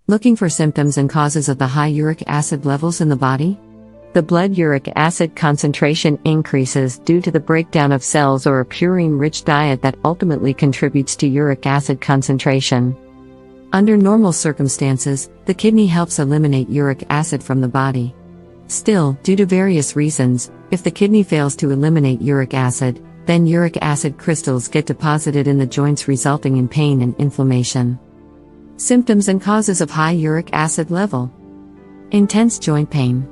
Looking for symptoms and causes of the high uric acid levels in the body? The blood uric acid concentration increases due to the breakdown of cells or a purine-rich diet that ultimately contributes to uric acid concentration. Under normal circumstances, the kidney helps eliminate uric acid from the body. Still, due to various reasons, if the kidney fails to eliminate uric acid, then uric acid crystals get deposited in the joints, resulting in pain and inflammation. Symptoms and causes of high uric acid level. Intense joint pain.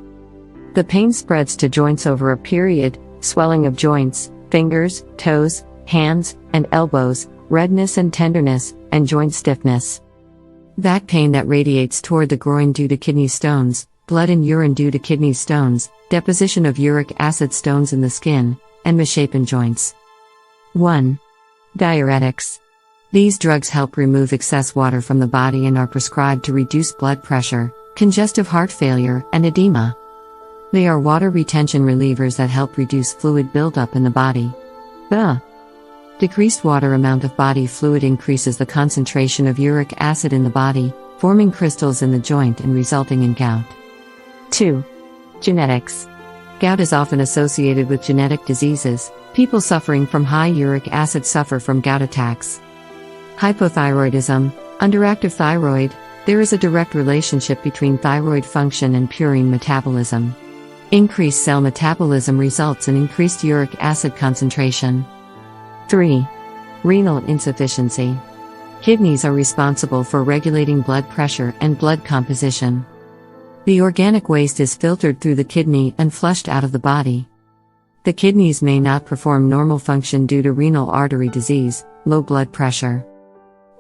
The pain spreads to joints over a period, swelling of joints, fingers, toes, hands, and elbows, redness and tenderness, and joint stiffness. Back pain that radiates toward the groin due to kidney stones, blood and urine due to kidney stones, deposition of uric acid stones in the skin, and misshapen joints. 1. Diuretics. These drugs help remove excess water from the body and are prescribed to reduce blood pressure, congestive heart failure, and edema. They are water retention relievers that help reduce fluid buildup in the body. Decreased water amount of body fluid increases the concentration of uric acid in the body, forming crystals in the joint and resulting in gout. 2. Genetics. Gout is often associated with genetic diseases. People suffering from high uric acid suffer from gout attacks. Hypothyroidism, underactive thyroid. There is a direct relationship between thyroid function and purine metabolism. Increased cell metabolism results in increased uric acid concentration. 3. Renal insufficiency. Kidneys are responsible for regulating blood pressure and blood composition. The organic waste is filtered through the kidney and flushed out of the body. The kidneys may not perform normal function due to renal artery disease, low blood pressure,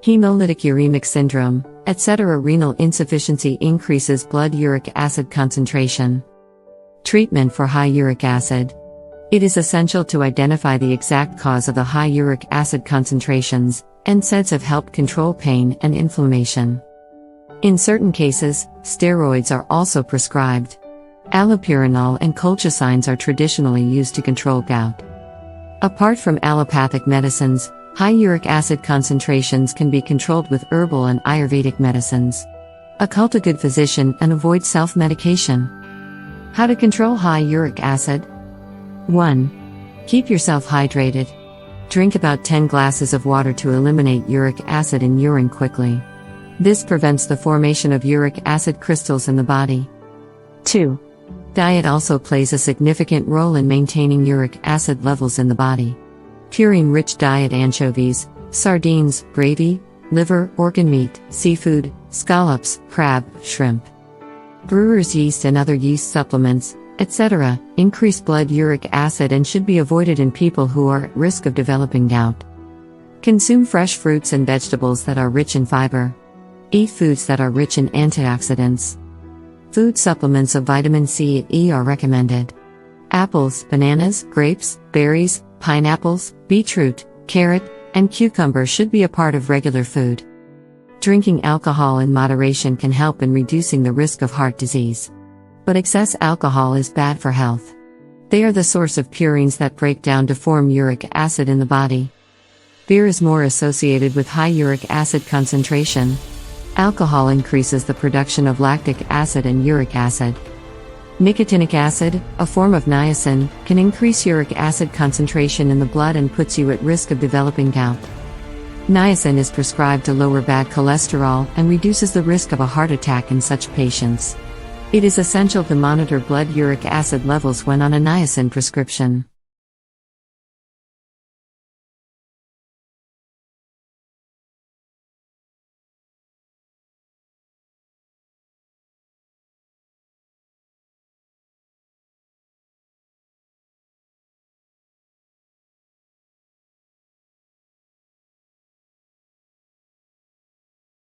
hemolytic uremic syndrome, etc. Renal insufficiency increases blood uric acid concentration. Treatment for high uric acid. It is essential to identify the exact cause of the high uric acid concentrations. NSAIDs have helped control pain and inflammation. In certain cases, steroids are also prescribed. Allopurinol and colchicines are traditionally used to control gout. Apart from allopathic medicines, high uric acid concentrations can be controlled with herbal and Ayurvedic medicines. Consult a good physician and avoid self-medication. How to control high uric acid? 1. Keep yourself hydrated. Drink about 10 glasses of water to eliminate uric acid in urine quickly. This prevents the formation of uric acid crystals in the body. 2. Diet also plays a significant role in maintaining uric acid levels in the body. Purine-rich diet: anchovies, sardines, gravy, liver, organ meat, seafood, scallops, crab, shrimp. Brewer's yeast and other yeast supplements, etc., increase blood uric acid and should be avoided in people who are at risk of developing gout. Consume fresh fruits and vegetables that are rich in fiber. Eat foods that are rich in antioxidants. Food supplements of vitamin C and E are recommended. Apples, bananas, grapes, berries, pineapples, beetroot, carrot, and cucumber should be a part of regular food. Drinking alcohol in moderation can help in reducing the risk of heart disease. But excess alcohol is bad for health. They are the source of purines that break down to form uric acid in the body. Beer is more associated with high uric acid concentration. Alcohol increases the production of lactic acid and uric acid. Nicotinic acid, a form of niacin, can increase uric acid concentration in the blood and puts you at risk of developing gout. Niacin is prescribed to lower bad cholesterol and reduces the risk of a heart attack in such patients. It is essential to monitor blood uric acid levels when on a niacin prescription.